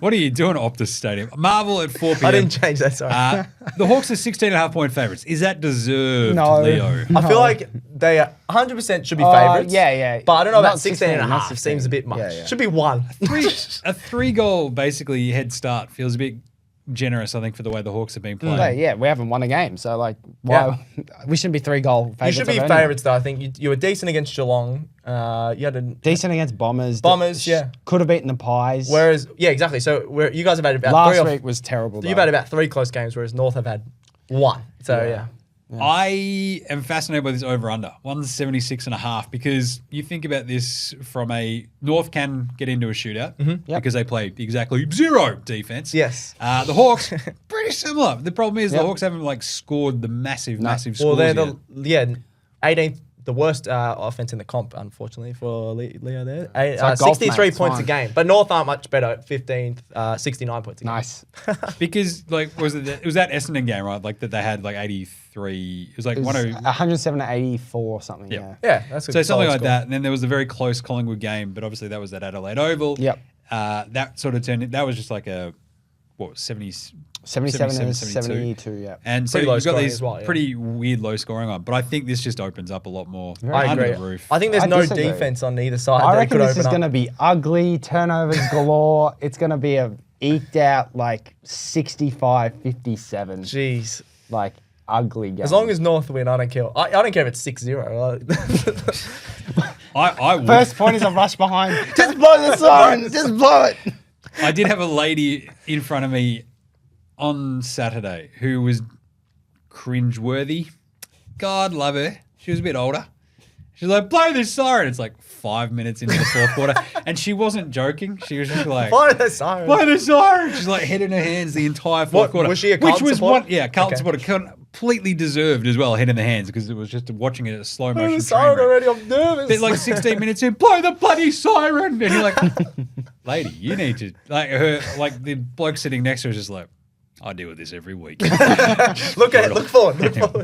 What are you doing at Optus Stadium? Marvel at 4 p.m. I didn't change that, sorry. The Hawks are 16.5 point favourites. Is that deserved, No. Leo? I feel like they 100% should be favourites. Yeah. But I don't know Not about 16.5. 16. Seems a bit much. Yeah. Should be 1. A 3-goal, basically, head start feels a bit generous, I think, for the way the Hawks have been playing. Yeah, we haven't won a game, so like, why? We shouldn't be 3-goal favourites. You should be favourites, though. I think you were decent against Geelong. You had a decent against Bombers. Could have beaten the Pies. Whereas, exactly. So you guys have had about last week was terrible. You've had about 3 close games, whereas North have had 1. So I am fascinated by this over-under, 176.5, because you think about this from a North can get into a shootout because they play exactly zero defense. Yes. The Hawks, pretty similar. The problem is the Hawks haven't scored the massive scores Well, they're yet. 18th, the worst offense in the comp, unfortunately, for Leo there. like golf, 63 mate. points a Fine. game. But North aren't much better, 15th, 69 points a game. Nice. Because, it was that Essendon game, right? Like, that they had, 83. It was like It was 1-0. 107 to 84 or something. Yep. Yeah. Yeah, that's a So something solid like score. that. And then there was the very close Collingwood game, but obviously that was at Adelaide Oval. Yep. That sort of turned, that was just like a, 70, 77 and 72. 72. Yeah. And so Pretty low you've got scoring these as well, yeah. pretty weird low scoring on. But I think this just opens up a lot more I under agree. the roof. I think there's I no disagree. defense on either side. I that reckon could this is open going to up. be ugly, turnovers galore. It's going to be a eked out 65-57. Jeez. Ugly game. As long as North win, I don't care. I don't care if it's 6-0. I would. First point is a rush behind. Just blow the siren. Just blow it. I did have a lady in front of me on Saturday who was cringeworthy. God love her. She was a bit older. She's like, blow this siren. It's like 5 minutes into the fourth quarter. And she wasn't joking. She was just like, Why the siren? blow the siren. She's like head in her hands the entire fourth What, quarter. was she a Which Carlton was supporter? one, yeah, Carlton Okay. supporter. Completely deserved as well, head in the hands, because it was just watching it at a slow Blow motion. the siren train wreck. already. I'm nervous. Then like 16 minutes in, blow the bloody siren. And you're like, lady, you need to, the bloke sitting next to her is just like, I deal with this every week. Look forward.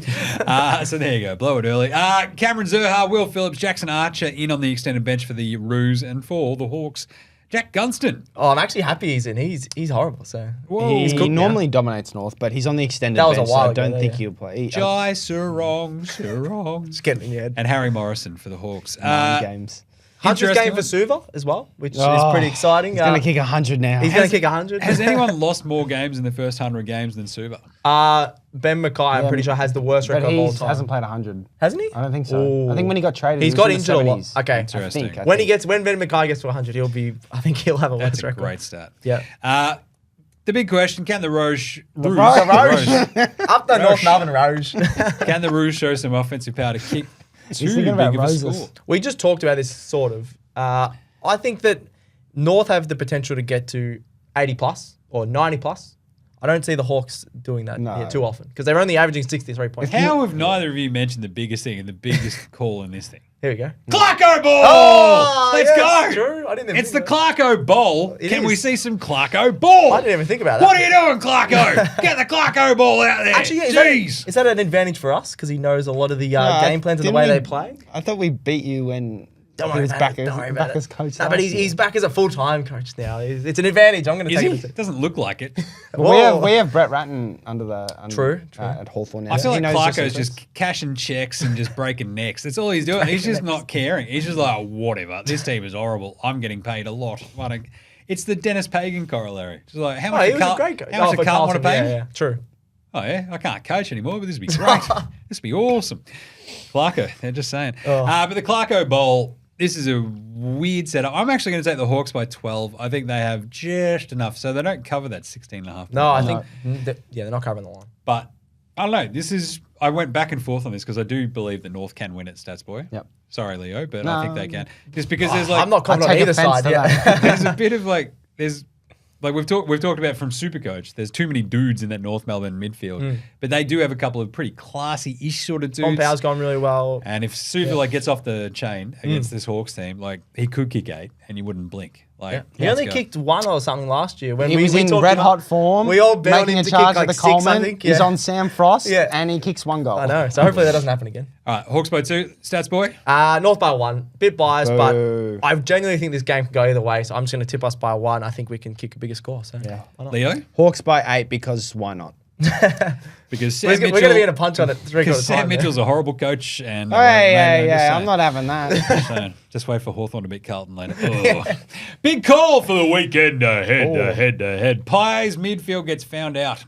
So there you go, blow it early. Cameron Zurhaar, Will Phillips, Jackson Archer in on the extended bench for the Roos, and for the Hawks, Jack Gunston. Oh, I'm actually happy he's in. He's horrible. So He cooked now. normally dominates North, but he's on the extended That was a bench, so while I don't ago, think yeah. he'll play. Jai Sarong. Just getting in your head. And Harry Morrison for the Hawks. 9 games. 100th interesting game for one. Suva as well, which is pretty exciting. He's going to kick 100 now. He's going to kick 100. Has anyone lost more games in the first 100 games than Suva? Ben McKay, I'm pretty sure, has the worst but record of all he time. hasn't played 100. Hasn't he? I don't think so. Ooh. I think when he got traded, He's he got was in injured the a lot. 70s. Okay. Interesting. When Ben McKay gets to 100, I think he'll have a That's worse a record. great stat. Yeah. The big question, can the Rouge Up the North Melbourne Rouge. can the Rouge show some offensive power to kick too thinking big about of a Roses. score? We just talked about this sort of. I think that North have the potential to get to 80 plus or 90 plus. I don't see the Hawks doing that No. too often because they're only averaging 63 points. How have neither of you mentioned the biggest thing and the biggest call in this thing? Here we go. Clarko Ball! Oh, Let's yes, go! true. I didn't even It's the think about Clarko Bowl. It Can we is. see some Clarko Ball? I didn't even think about that. What are you doing, Clarko? Get the Clarko Ball out there. Actually, yeah, Jeez. is that an advantage for us because he knows a lot of the game plans and the way they play? I thought we beat you when Don't he worry was about back, it. Don't worry about back as it. coach. No, but last he's year. back as a full-time coach now. It's an advantage. I'm going to Is take he? it. Doesn't look like it. We have Brett Ratton under True. at Hawthorn now. I feel He like knows the Clarko's secrets. just cashing checks and just breaking necks. That's all he's doing. He's just not caring. He's just like, whatever. This team is horrible. I'm getting paid a lot. It's the Dennis Pagan corollary. Just like, how Oh, much he did was a great coach. How much for did Carlton want to pay me? Yeah, true. Oh, yeah? I can't coach anymore, but this would be great. This would be awesome. Clarko, they're just saying. But the Clarko Bowl, this is a weird setup. I'm actually going to take the Hawks by 12. I think they have just enough. So they don't cover that 16.5. No, I think they're not covering the line. But I don't know. I went back and forth on this because I do believe that North can win at Stats Boy. Yep. Sorry, Leo, but No. I think they can. Just because there's like I'm not commenting I on take either offense side. to Yeah. that. there's a bit of we've talked about from Supercoach. There's too many dudes in that North Melbourne midfield, but they do have a couple of pretty classy-ish sort of dudes. Tom Power's gone really well. And if Suva gets off the chain against this Hawks team, he could kick 8 and you wouldn't blink. He let's only go. kicked 1 or something last year. When He was in talked red about- hot form. We all bailed making him a to charge kick at like the 6, I Coleman. think. He's Yeah. on Sam Frost, Yeah. and he kicks 1 goal. I know. So hopefully that doesn't happen again. All right, Hawks by 2. Stats Boy. North by 1. Bit biased, Boo. but I genuinely think this game can go either way. So I'm just going to tip us by 1. I think we can kick a bigger score. So Yeah. why not? Leo? Hawks by 8 because why not? Because Sam We're Mitchell, going to be in a punch on it 3 quarters because Sam time. Mitchell's a horrible coach. And I'm not having that. Just saying. Just wait for Hawthorn to beat Carlton later. Oh. Big call for the weekend ahead. Pies midfield gets found out.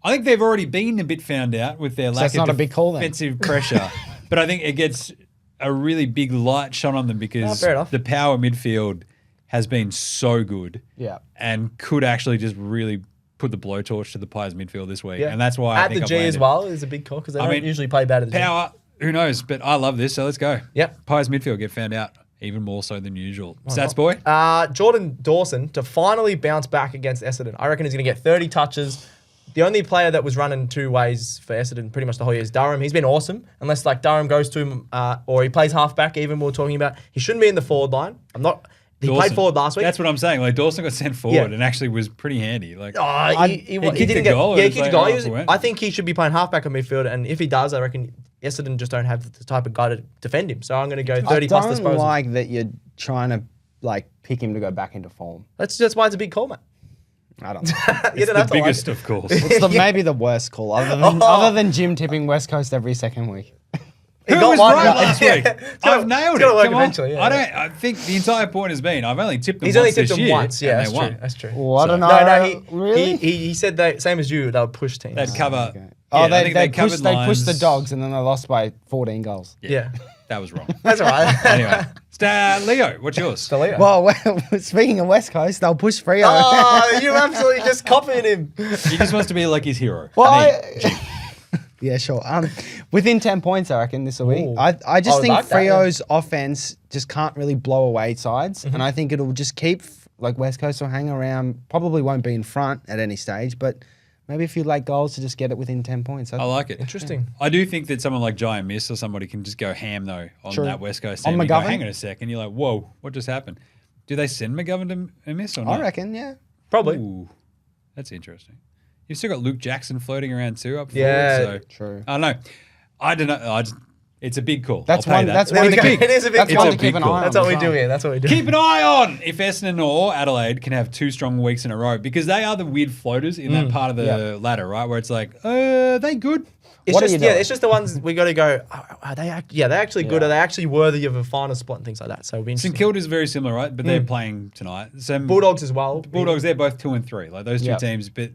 I think they've already been a bit found out with their lack that's of not a big call then. defensive pressure. But I think it gets a really big light shone on them because fair enough. the power midfield has been so good Yeah. and could actually just really put the blowtorch to the Pies midfield this week. Yeah. And that's why I at think the I've G as landed. well is a big call because they don't usually play bad at the G. Power, who knows? But I love this, so let's go. Yep. Pies midfield get found out even more so than usual. Stats boy? Jordan Dawson to finally bounce back against Essendon. I reckon he's going to get 30 touches. The only player that was running two ways for Essendon pretty much the whole year is Durham. He's been awesome. Unless like Durham goes to him or he plays halfback, even we were talking about. He shouldn't be in the forward line. He Dawson. played forward last week. That's what I'm saying. Like Dawson got sent forward and actually was pretty handy. Like he kicked didn't the get goal. Yeah, It he was kicked the like, goal. oh, went. I think he should be playing halfback or midfield, and if he does, I reckon Essendon just don't have the type of guy to defend him. So I'm going to go 30 plus I disposals. don't like that you're trying to like pick him to go back into form. That's why it's a big call, mate. I don't know. You it's don't the have to like biggest it. of course. It's maybe the worst call other than Jim tipping West Coast every second week. Who got was one right right. last Yeah. week? It's gonna- I've nailed it's gonna it. work Come on. eventually, yeah. I think the entire point has been I've only tipped them He's once only this tipped him year, once. Yeah, and that's they won. true. That's true. Well, I don't know. No, Really? he said that same as you. They'll push teams. They'd cover. Okay. Yeah, I they think they covered pushed the lines. Dogs and then they lost by 14 goals. Yeah, That was wrong. that's all right. Anyway, Leo, what's yours? Stalio. Well, speaking of West Coast, they'll push Freo. Oh, you absolutely just copied him. He just wants to be like his hero. Well, Me. Yeah, sure. Within 10 points, I reckon this will be. Ooh. I just I think like that, Freo's offense just can't really blow away sides, and I think it'll just keep like West Coast will hang around. Probably won't be in front at any stage, but maybe a few late goals to just get it within 10 points. I like it. Interesting. I do think that someone like Jaymz or somebody can just go ham though on True. that West Coast On team. And go, McGovern? hang on a second. You're like, whoa, what just happened? Do they send McGovern to a miss or not? I reckon, yeah. Probably. Ooh, that's interesting. You've still got Luke Jackson floating around too up Yeah, forward. So True. I don't know. I don't know. It's a big call. That's I'll pay one. that. That's There one we to go. keep. It is a big That's call. one It's to a keep big an call. eye on. That's what as we well. do here. That's what we do. Keep an eye on if Essendon or Adelaide can have two strong weeks in a row because they are the weird floaters in that part of the ladder, right? Where it's like, are they good? It's What are just you doing? it's just the ones we got to go. Are they? They're actually good. Are they actually worthy of a final spot and things like that? So it'll be St interesting. Kilda is very similar, right? But they're playing tonight. So Bulldogs as well. Bulldogs, they're both 2 and 3, like those two Yep. teams. But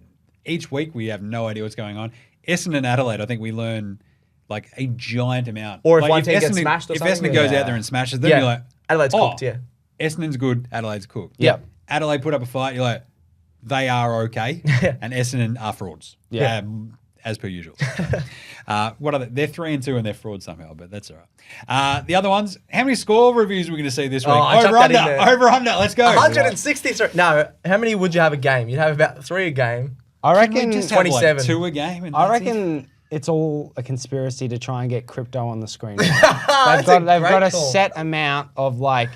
each week we have no idea what's going on. Essendon and Adelaide, I think we learn like a giant amount. Or if like one team gets smashed or if something, Essendon goes yeah. out there and smashes them, Yeah. you're like, Adelaide's oh, cooked. Yeah. Essendon's good, Adelaide's cooked. Yep. Adelaide put up a fight, you're like, they are okay, and Essendon are frauds. Yeah. As per usual. What are they? They're 3 and 2 and they're frauds somehow, but that's all right. The other ones, how many score reviews are we going to see this week? I chucked Over that in under, there. over under. Let's go. 163. No, how many would you have a game? You'd have about 3 a game. I Can we reckon. just have, like, 27. 2 a game. And I that's it? reckon it's all a conspiracy to try and get crypto on the screen. they've That's got a great a call. set amount of like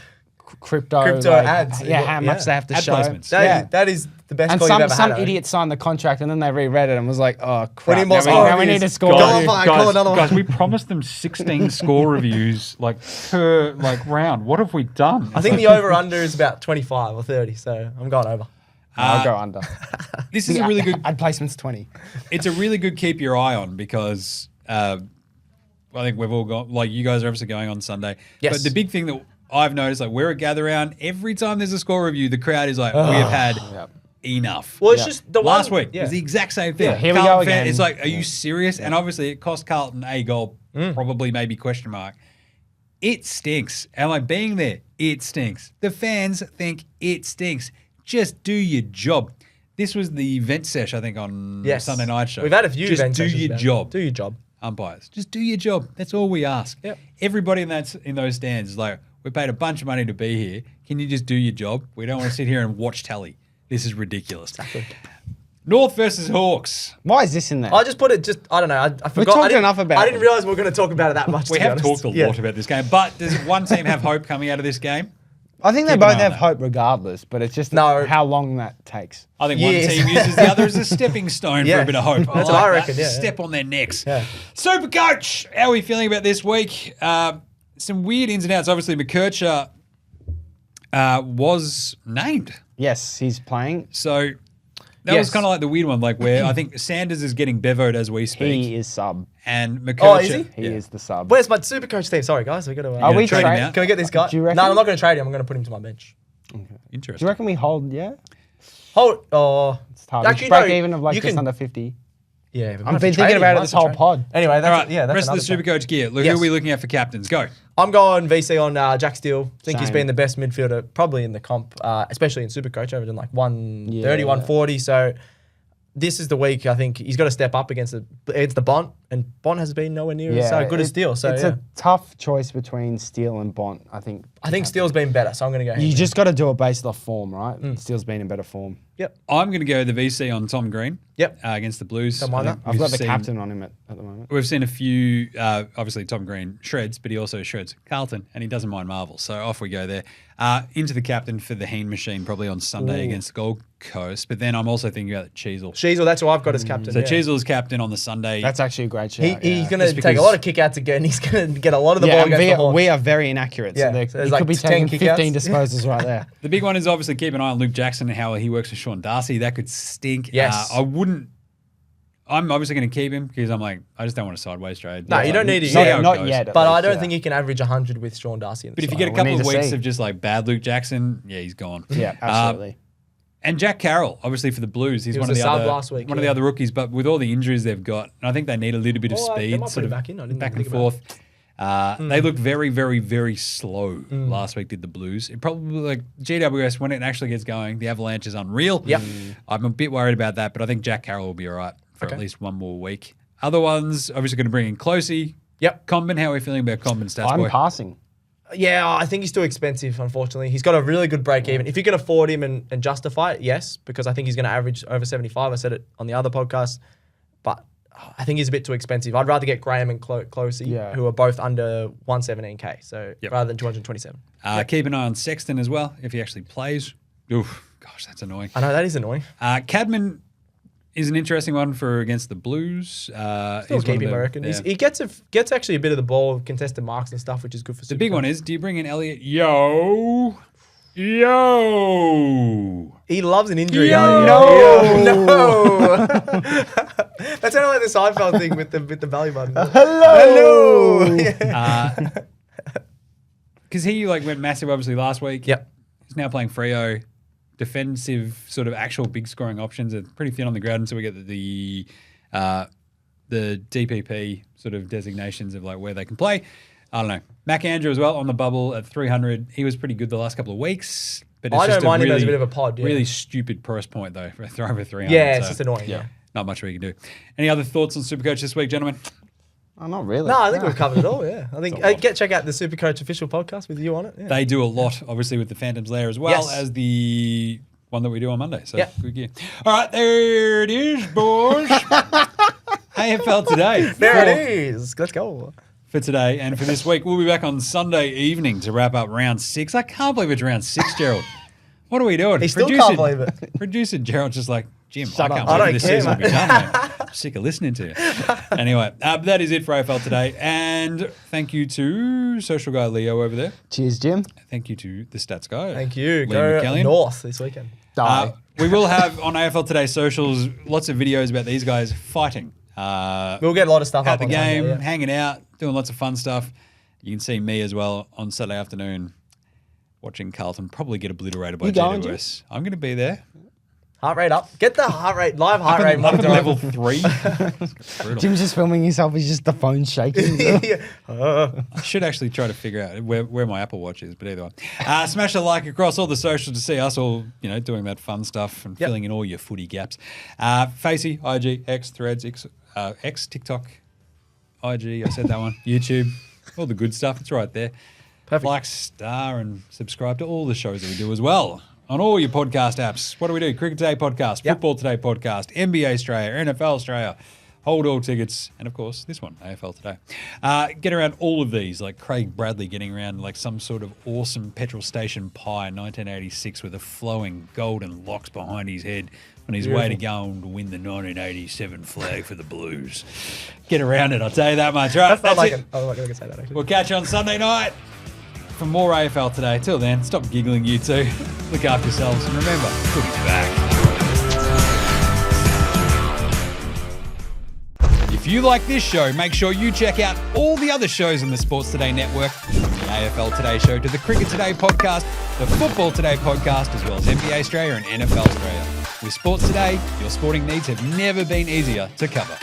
crypto Crypto like, ads. Yeah, how much Yeah. they have to Ad show. placements. That is the best And call you've ever some had. idiot signed the contract and then they reread it and was like, oh crap, need more now score we reviews. need a score Go review. on, call another one. Guys, we promised them 16 score reviews like per round. What have we done? I think the over/under is about 25 or 30, so I'm going over. I'll go under. this is a really good. Ad placement's 20. It's a really good keep your eye on because I think we've all got like you guys are obviously going on Sunday. Yes. But the big thing that I've noticed, like we're at gather round, every time there's a score review, the crowd is like, we have had enough. Well, it's just the Last one, week yeah. it was the exact same thing. Yeah, here we Carlton go fan, again. It's like, are you serious? And obviously it cost Carlton a goal, probably maybe question mark. It stinks. And like being there, it stinks. The fans think it stinks. Just do your job. This was the event sesh, I think, on Yes. Sunday night show. We've had a few Just event do sessions your about it. job. Do your job. Umpires. Just do your job. That's all we ask. Yep. Everybody in those stands is like, we paid a bunch of money to be here. Can you just do your job? We don't want to sit here and watch tally. This is ridiculous. Exactly. North versus Hawks. Why is this in there? I just put it. I don't know. I forgot. talked I didn't, enough about I it. didn't realize we were going to talk about it that much. We to be have honest. talked a Yeah. lot about this game, but does one team have hope coming out of this game? I think they Keep an both eye on have that. hope regardless, but it's just No. how long that takes. I think Yes. one team uses the other as a stepping stone for Yeah. a bit of hope. That's what I reckon, yeah. Step on their necks. Yeah. SuperCoach, how are we feeling about this week? Some weird ins and outs. Obviously, McKercher was named. Yes, he's playing. So that was Yes. kind of like the weird one, like where I think Sanders is getting bevoed as we speak. He is sub. And McKercher. Oh, is he? He is the sub. Where's my super coach team? Sorry, guys. We got to. Are gonna we trade him trade? out? Can we get this guy? Do you reckon? No, I'm not going to trade him. I'm going to put him to my bench. Do Interesting. you reckon we hold? Yeah, Hold. Oh, it's hard. Actually, Break no, even of like you just can- under 50. yeah. I've been thinking about it this whole pod. Anyway, All that's right, that's rest of the another SuperCoach gear. Look, Yes. who are we looking at for captains? Go. I'm going VC on Jack Steele. I think he's Same. been the best midfielder probably in the comp, especially in SuperCoach, over than like 130, Yeah. 140. So this is the week. I think he's got to step up against the Bont, and Bont has been nowhere near as good as Steele. So it's a tough choice between Steele and Bont. I think Steele's been better, so I'm going to go. You just got to do it based off form, right? Steele's been in better form. Yep. I'm going to go the VC on Tom Green. Yep. Against the Blues. Don't mind that. I've got the captain on him at the moment. We've seen a few, obviously Tom Green shreds, but he also shreds Carlton, and he doesn't mind Marvel. So off we go there. Into the captain for the Heen machine, probably on Sunday against the Gold Coast. But then I'm also thinking about Cheezel. That's who I've got as captain. So Cheezel's captain on the Sunday. That's actually a great shout. He's going to take a lot of kick-outs again. He's going to get a lot of the ball against the Hawks. We are very inaccurate. So he could be taking 15 disposals right there. The big one is obviously keep an eye on Luke Jackson and how he works with Sean Darcy. That could stink. Yes. I'm obviously going to keep him because I'm like, I just don't want a sideways trade. No, you don't need it. Not yet. But I don't think he can average 100 with Sean Darcy. But if you get a couple of weeks of just like bad Luke Jackson, he's gone. Yeah, absolutely. And Jack Carroll, obviously for the Blues, he's one of the other last week, one of the other rookies. But with all the injuries they've got, and I think they need a little bit of speed, sort of back and forth. They looked very, very, very slow last week. Did the Blues? It probably like GWS when it actually gets going, the Avalanche is unreal. Yep. I'm a bit worried about that, but I think Jack Carroll will be all right for at least one more week. Other ones, obviously going to bring in Closey. Yep. Comben, how are we feeling about Comben stats? I'm passing. Yeah, I think he's too expensive, unfortunately. He's got a really good break even. If you can afford him and justify it, yes, because I think he's going to average over 75. I said it on the other podcast. But I think he's a bit too expensive. I'd rather get Graham and Closey, who are both under 117K, so rather than 227. Keep an eye on Sexton as well, if he actually plays. Oof, gosh, that's annoying. I know, that is annoying. Cadman is an interesting one for against the Blues. Still keep him, I reckon. Yeah. He gets actually a bit of the ball, contested marks and stuff, which is good for the big one is, do you bring in Elliott? Yo. He loves an injury. No. That sounded like the Seinfeld thing with the belly button. Hello. Because he went massive obviously last week. Yep. He's now playing Freo. Defensive sort of actual big scoring options are pretty thin on the ground until we get the DPP sort of designations of where they can play. I don't know. McAndrew as well on the bubble at 300. He was pretty good the last couple of weeks. But I don't mind him as a bit of a pod. Yeah. Really stupid price point though for over 300. Yeah, it's just annoying. Yeah. Not much we can do. Any other thoughts on SuperCoach this week, gentlemen? Oh, not really. No, I think we've covered it all, yeah. I think check out the SuperCoach official podcast with you on it. Yeah. They do a lot, obviously, with the Phantoms Lair as well as the one that we do on Monday. So good gear. All right, there it is, boys. AFL Today. There it is. Let's go. For today and for this week. We'll be back on Sunday evening to wrap up round 6. I can't believe it's round 6, Gerald. What are we doing? He still can't believe it. Producer Gerald's just like, Jim, Shut I up. can't I believe don't this care, season will be done, man. I'm sick of listening to you. Anyway, that is it for AFL Today. And thank you to social guy Leo over there. Cheers, Jim. Thank you to the stats guy. Thank you. Liam Go McAllion. north this weekend. We will have on AFL Today socials lots of videos about these guys fighting. We'll get a lot of stuff at up the on game, Sunday, hanging out, doing lots of fun stuff. You can see me as well on Saturday afternoon watching Carlton probably get obliterated by GWS. I'm going to be there. Heart rate up. Get the live heart rate Up monitor. at level 3. Jim's just filming himself. He's just the phone shaking. I should actually try to figure out where my Apple Watch is, but either way. Smash a like across all the socials to see us all, doing that fun stuff and filling in all your footy gaps. Facey, IG, X, Threads, X, TikTok, IG, I said that one, YouTube, all the good stuff. It's right there. Perfect. Like, star, and subscribe to all the shows that we do as well. On all your podcast apps. What do we do? Cricket Today podcast, Football Today podcast, NBA Australia, NFL Australia, Hold All Tickets, and of course this one, AFL Today. Get around all of these, like Craig Bradley getting around like some sort of awesome petrol station pie in 1986 with a flowing golden locks behind his head on his way to go and win the 1987 flag for the Blues. Get around it, I'll tell you that much. Right, that's it. I can say that actually. We'll catch you on Sunday night for more AFL Today. Till then, stop giggling, you two. Look after yourselves, and remember, footy's back. If you like this show, make sure you check out all the other shows on the Sports Today network, from the AFL Today Show to the Cricket Today podcast, the Football Today podcast, as well as NBA Australia and NFL Australia. With Sports Today, your sporting needs have never been easier to cover.